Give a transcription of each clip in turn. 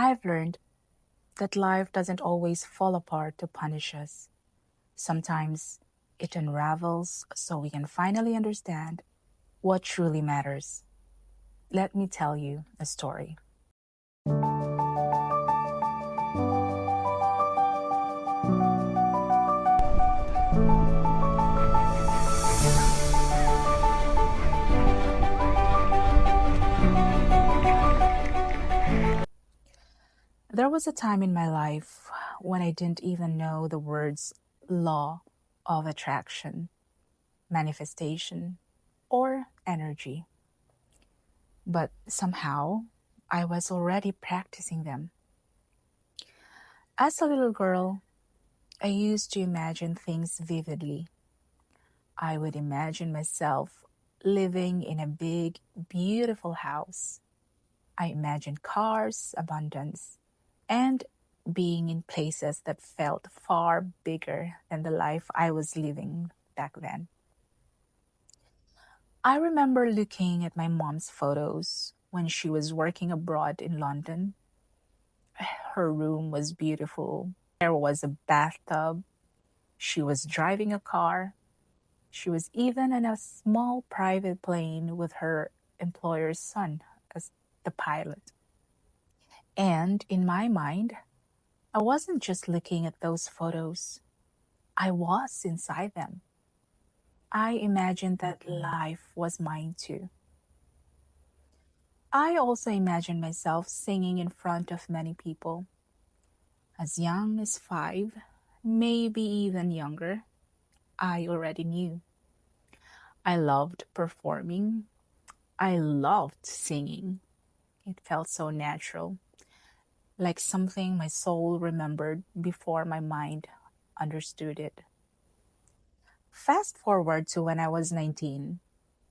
I've learned that life doesn't always fall apart to punish us. Sometimes it unravels so we can finally understand what truly matters. Let me tell you a story. There was a time in my life when I didn't even know the words law of attraction, manifestation, or energy. But somehow I was already practicing them. As a little girl, I used to imagine things vividly. I would imagine myself living in a big, beautiful house. I imagined cars, abundance, and being in places that felt far bigger than the life I was living back then. I remember looking at my mom's photos when she was working abroad in London. Her room was beautiful. There was a bathtub. She was driving a car. She was even in a small private plane with her employer's son as the pilot. And in my mind, I wasn't just looking at those photos, I was inside them. I imagined that life was mine too. I also imagined myself singing in front of many people. As young as 5, maybe even younger, I already knew. I loved performing. I loved singing. It felt so natural, like something my soul remembered before my mind understood it. Fast forward to when I was 19,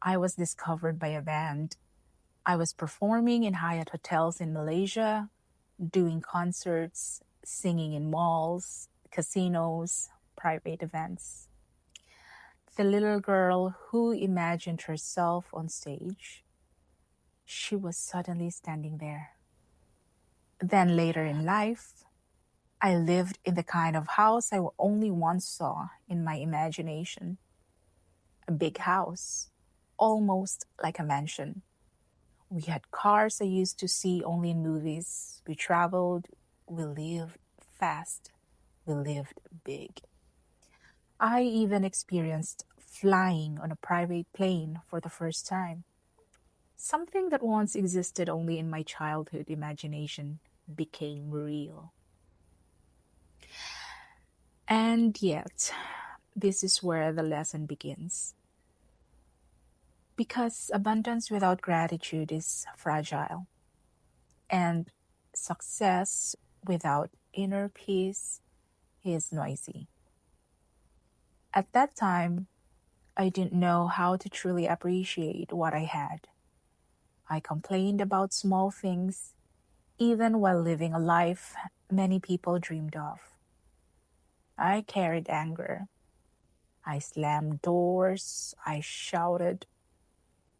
I was discovered by a band. I was performing in Hyatt hotels in Malaysia, doing concerts, singing in malls, casinos, private events. The little girl who imagined herself on stage, she was suddenly standing there. Then later in life, I lived in the kind of house I only once saw in my imagination. A big house, almost like a mansion. We had cars I used to see only in movies. We traveled, we lived fast, we lived big. I even experienced flying on a private plane for the first time. Something that once existed only in my childhood imagination became real. And yet, this is where the lesson begins. Because abundance without gratitude is fragile, and success without inner peace is noisy. At that time, I didn't know how to truly appreciate what I had. I complained about small things, even while living a life many people dreamed of. I carried anger. I slammed doors. I shouted.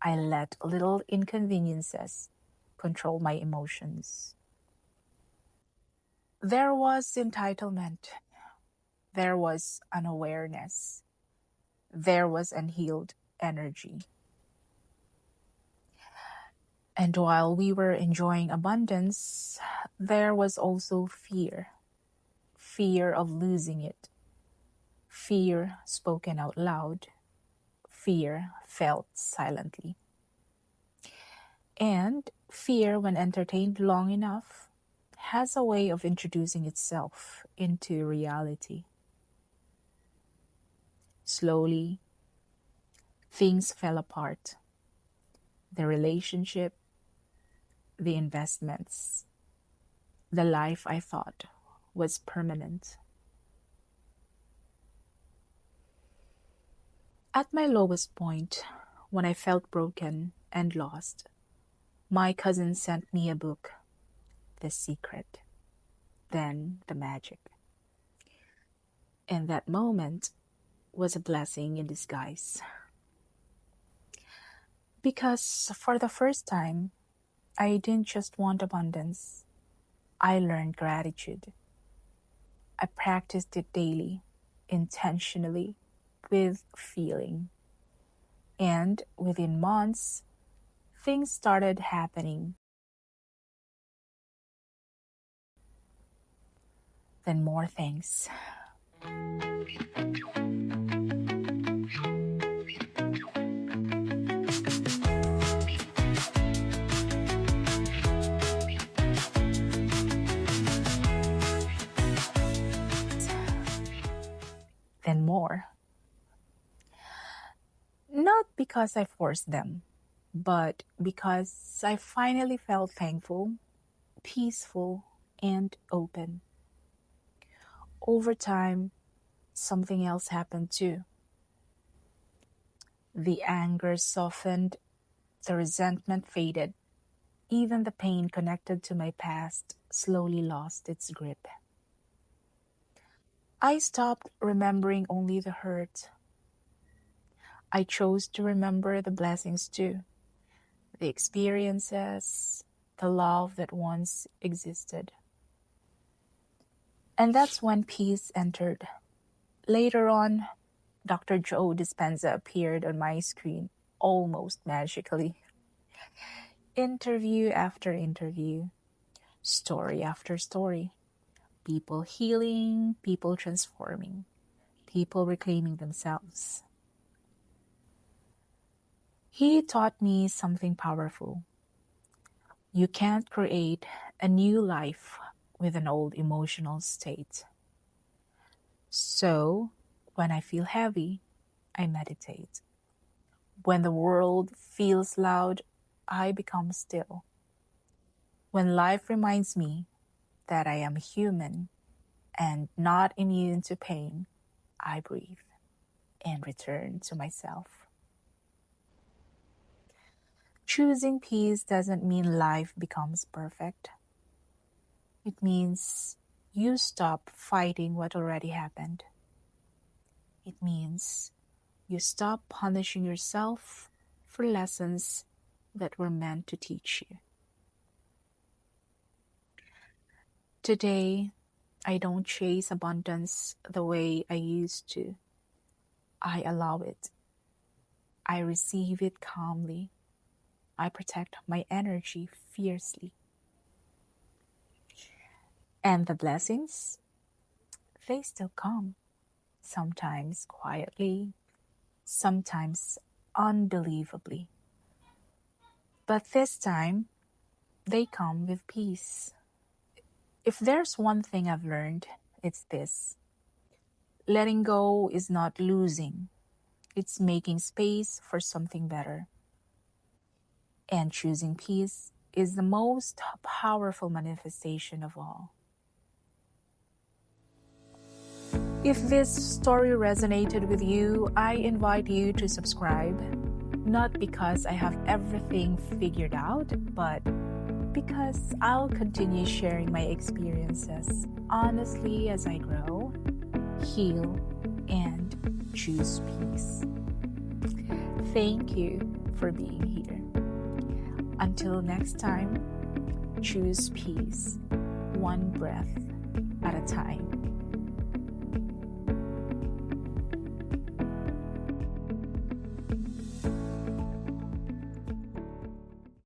I let little inconveniences control my emotions. There was entitlement. There was unawareness. There was unhealed energy. And while we were enjoying abundance, there was also fear. Fear of losing it. Fear spoken out loud. Fear felt silently. And fear, when entertained long enough, has a way of introducing itself into reality. Slowly, things fell apart. The relationship, the investments, the life I thought was permanent. At my lowest point, when I felt broken and lost, my cousin sent me a book, The Secret, then The Magic. And that moment was a blessing in disguise. Because for the first time, I didn't just want abundance. I learned gratitude. I practiced it daily, intentionally, with feeling. And within months, things started happening. Then more things. Then more. Not because I forced them, but because I finally felt thankful, peaceful, and open. Over time, something else happened too. The anger softened, the resentment faded, even the pain connected to my past slowly lost its grip. I stopped remembering only the hurt. I chose to remember the blessings too, the experiences, the love that once existed. And that's when peace entered. Later on, Dr. Joe Dispenza appeared on my screen almost magically. Interview after interview, story after story, people healing, people transforming, people reclaiming themselves. He taught me something powerful. You can't create a new life with an old emotional state. So, when I feel heavy, I meditate. When the world feels loud, I become still. When life reminds me that I am human and not immune to pain, I breathe and return to myself. Choosing peace doesn't mean life becomes perfect. It means you stop fighting what already happened. It means you stop punishing yourself for lessons that were meant to teach you. Today, I don't chase abundance the way I used to. I allow it. I receive it calmly. I protect my energy fiercely. And the blessings, they still come. Sometimes quietly, sometimes unbelievably. But this time, they come with peace. If there's one thing I've learned, it's this. Letting go is not losing. It's making space for something better. And choosing peace is the most powerful manifestation of all. If this story resonated with you, I invite you to subscribe. Not because I have everything figured out, but because I'll continue sharing my experiences honestly as I grow, heal, and choose peace. Thank you for being here. Until next time, choose peace, one breath at a time.